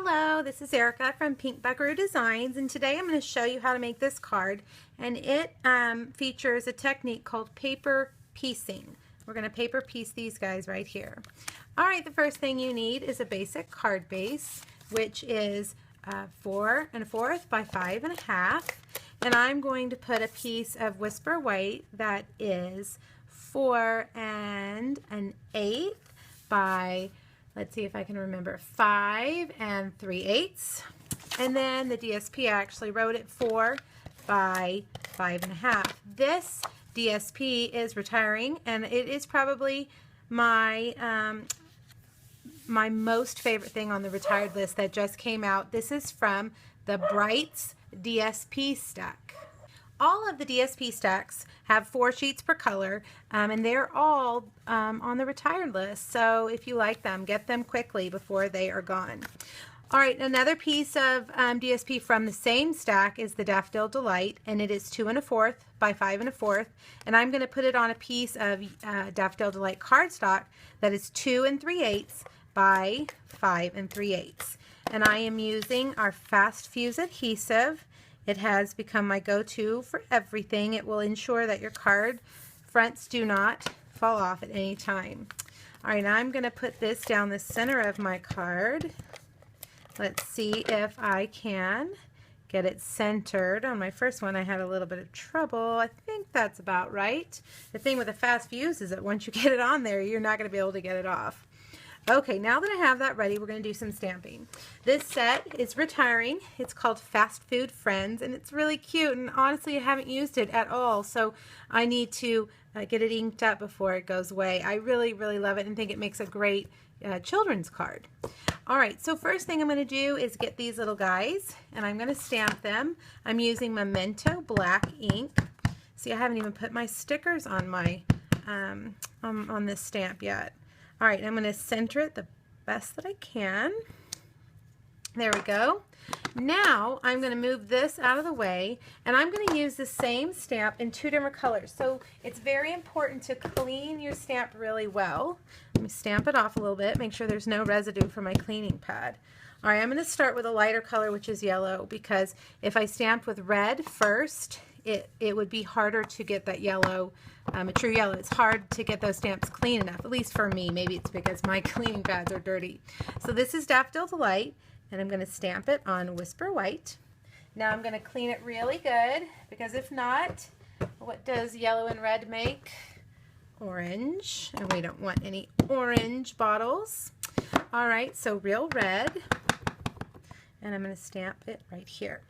Hello, this is Erica from Pink Buckaroo Designs, and today I'm going to show you how to make this card, and it features a technique called paper piecing. We're going to paper piece these guys right here. Alright, the first thing you need is a basic card base, which is 4 1/4 by 5 1/2, and I'm going to put a piece of Whisper White that is 4 1/8 by, let's see if I can remember, 5 3/8. And then the DSP, I actually wrote it 4 by 5 1/2. This DSP is retiring, and it is probably my my most favorite thing on the retired list that just came out. This is from the Brights DSP stack. All of the DSP stacks have 4 sheets per color, and they're all on the retired list. So if you like them, get them quickly before they are gone. All right, another piece of DSP from the same stack is the Daffodil Delight, and it is 2 1/4 by 5 1/4. And I'm going to put it on a piece of Daffodil Delight cardstock that is 2 3/8 by 5 3/8. And I am using our Fast Fuse adhesive. It has become my go-to for everything. It will ensure that your card fronts do not fall off at any time. All right, now I'm going to put this down the center of my card. Let's see if I can get it centered. On my first one, I had a little bit of trouble. I think that's about right. The thing with a Fast Fuse is that once you get it on there, you're not going to be able to get it off. Okay, now that I have that ready, we're going to do some stamping. This set is retiring. It's called Fast Food Friends, and it's really cute, and honestly, I haven't used it at all, so I need to get it inked up before it goes away. I really, really love it and think it makes a great children's card. All right, so first thing I'm going to do is get these little guys, and I'm going to stamp them. I'm using Memento black ink. See, I haven't even put my stickers on my on this stamp yet. All right, I'm going to center it the best that I can. There we go. Now I'm going to move this out of the way, and I'm going to use the same stamp in 2 different colors. So it's very important to clean your stamp really well. Let me stamp it off a little bit, make sure there's no residue from my cleaning pad. All right, I'm going to start with a lighter color, which is yellow, because if I stamped with red first, it would be harder to get that yellow, a true yellow. It's hard to get those stamps clean enough, at least for me. Maybe it's because my cleaning pads are dirty. So this is Daffodil Delight, and I'm going to stamp it on Whisper White. Now I'm going to clean it really good, because if not, what does yellow and red make? Orange, and we don't want any orange bottles. All right, so real red, and I'm going to stamp it right here.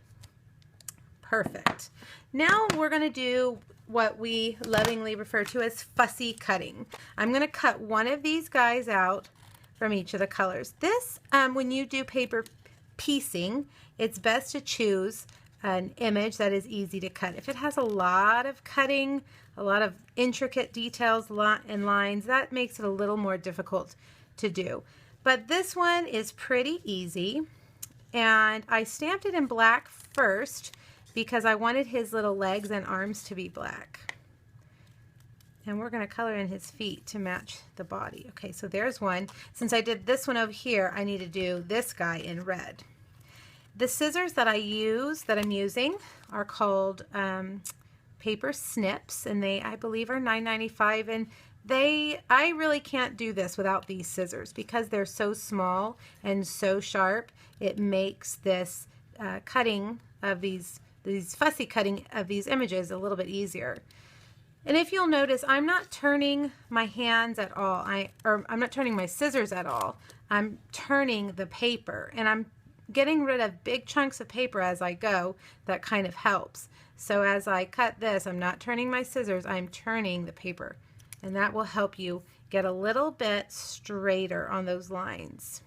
Perfect. Now we're going to do what we lovingly refer to as fussy cutting. I'm going to cut one of these guys out from each of the colors. This, when you do paper piecing, it's best to choose an image that is easy to cut. If it has a lot of cutting, a lot of intricate details and lines, that makes it a little more difficult to do. But this one is pretty easy, and I stamped it in black first because I wanted his little legs and arms to be black. And we're going to color in his feet to match the body. Okay, so there's one. Since I did this one over here, I need to do this guy in red. The scissors that I'm using are called paper snips, and they, I believe, are $9.95, and I really can't do this without these scissors because they're so small and so sharp. It makes this cutting of these fussy cutting of these images a little bit easier. And if you'll notice, I'm not turning my hands at all. I'm not turning my scissors at all. I'm turning the paper, and I'm getting rid of big chunks of paper as I go. That kind of helps. So as I cut this, I'm not turning my scissors, I'm turning the paper. And that will help you get a little bit straighter on those lines.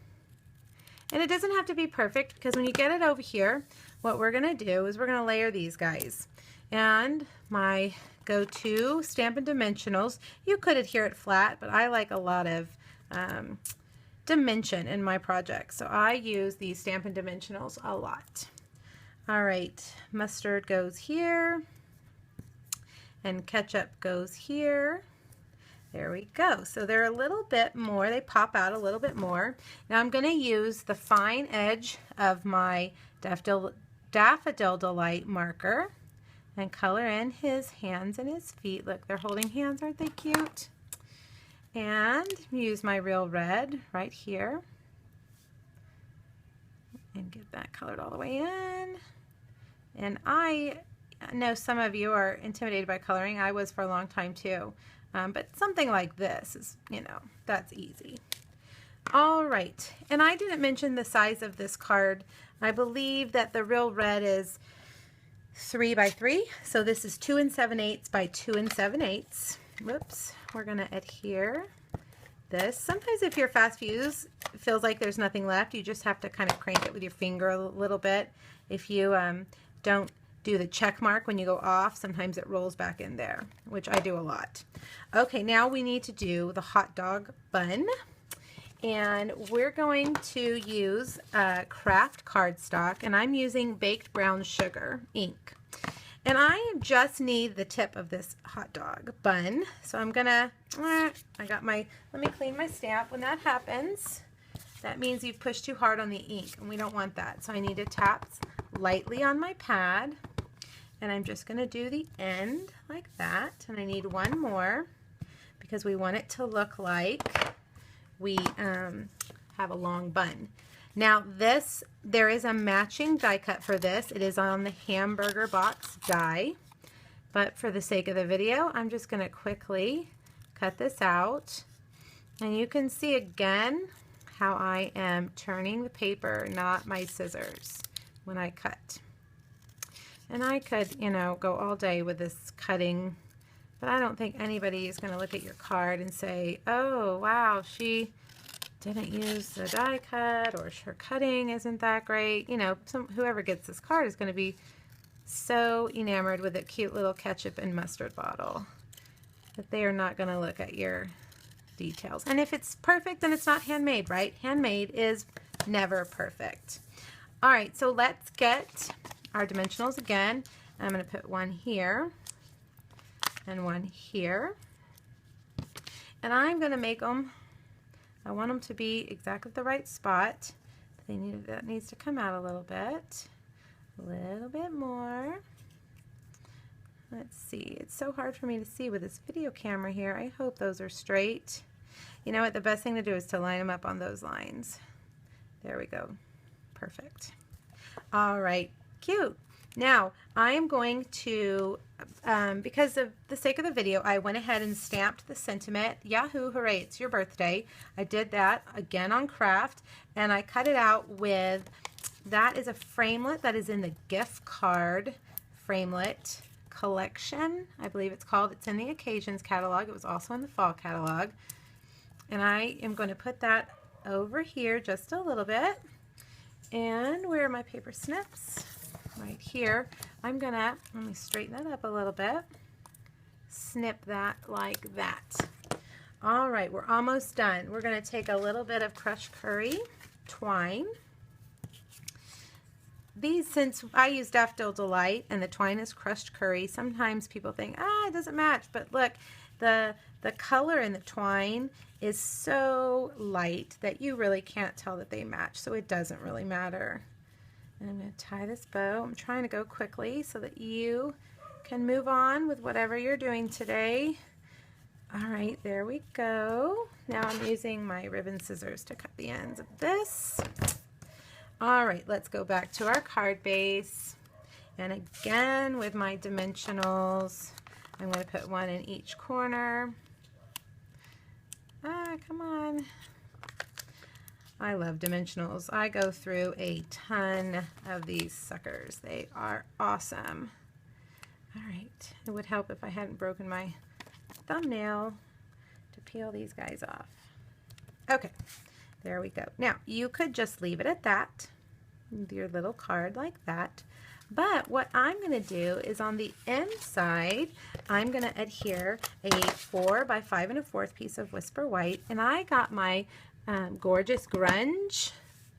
And it doesn't have to be perfect, because when you get it over here, what we're going to do is we're going to layer these guys. And my go-to Stampin' Dimensionals, you could adhere it flat, but I like a lot of dimension in my project, so I use these Stampin' Dimensionals a lot. All right, mustard goes here, and ketchup goes here. There we go. So they're a little bit more, they pop out a little bit more. Now I'm going to use the fine edge of my Daffodil Delight marker and color in his hands and his feet. Look, they're holding hands. Aren't they cute? And use my real red right here and get that colored all the way in. And I know some of you are intimidated by coloring. I was for a long time too. But something like this is, you know, that's easy. All right, and I didn't mention the size of this card. I believe that the real red is 3 by 3, so this is 2 7/8 by 2 7/8. Whoops, we're gonna adhere this. Sometimes if your fast fuse feels like there's nothing left, you just have to kind of crank it with your finger a little bit. If you don't do the check mark when you go off, sometimes it rolls back in there, which I do a lot. Okay, now we need to do the hot dog bun, and we're going to use craft cardstock, and I'm using baked brown sugar ink, and I just need the tip of this hot dog bun. So I'm gonna let me clean my stamp. When that happens, that means you've pushed too hard on the ink, and we don't want that. So I need to tap lightly on my pad, and I'm just going to do the end like that, and I need one more because we want it to look like we have a long bun. Now there is a matching die cut for this. It is on the hamburger box die, but for the sake of the video, I'm just going to quickly cut this out, and you can see again how I am turning the paper, not my scissors, when I cut. And I could, you know, go all day with this cutting, but I don't think anybody is going to look at your card and say, oh, wow, she didn't use the die cut, or her cutting isn't that great. You know, whoever gets this card is going to be so enamored with a cute little ketchup and mustard bottle that they are not going to look at your details. And if it's perfect, then it's not handmade, right? Handmade is never perfect. All right, so let's get our dimensionals again. I'm going to put one here and one here, and I'm going to make them, I want them to be exactly the right spot. That needs to come out a little bit more. Let's see, it's so hard for me to see with this video camera here. I hope those are straight. You know what, the best thing to do is to line them up on those lines. There we go. Perfect. All right, cute. Now I am going to, because of the sake of the video, I went ahead and stamped the sentiment. Yahoo, hooray, it's your birthday. I did that again on craft, and I cut it out with, that is a framelit that is in the gift card framelit collection, I believe it's called. It's in the occasions catalog. It was also in the fall catalog. And I am going to put that over here just a little bit. And where are my paper snips? Right here. I'm gonna, let me straighten that up a little bit. Snip that like that. All right, we're almost done. We're gonna take a little bit of crushed curry twine. These, since I use Daffodil Delight and the twine is crushed curry, sometimes people think, it doesn't match, but look, the color in the twine is so light that you really can't tell that they match, so it doesn't really matter. And I'm going to tie this bow. I'm trying to go quickly so that you can move on with whatever you're doing today. All right, there we go. Now I'm using my ribbon scissors to cut the ends of this. All right, let's go back to our card base. And again, with my dimensionals, I'm going to put one in each corner. Come on. I love dimensionals. I go through a ton of these suckers. They are awesome. All right, it would help if I hadn't broken my thumbnail to peel these guys off. Okay, there we go. Now, you could just leave it at that, with your little card like that. But what I'm going to do is on the inside, I'm going to adhere a 4 by 5 1/4 piece of Whisper White, and I got my gorgeous grunge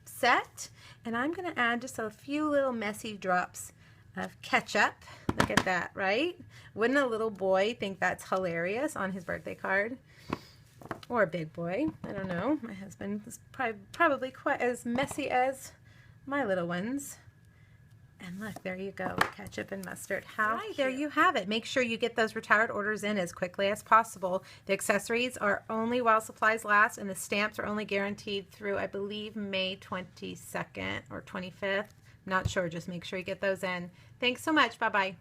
set, and I'm going to add just a few little messy drops of ketchup. Look at that, right? Wouldn't a little boy think that's hilarious on his birthday card? or a big boy. I don't know. My husband is probably quite as messy as my little ones. And look, there you go, ketchup and mustard. How right, there you have it. Make sure you get those retired orders in as quickly as possible. The accessories are only while supplies last, and the stamps are only guaranteed through, I believe, May 22nd or 25th. I'm not sure. Just make sure you get those in. Thanks so much. Bye-bye.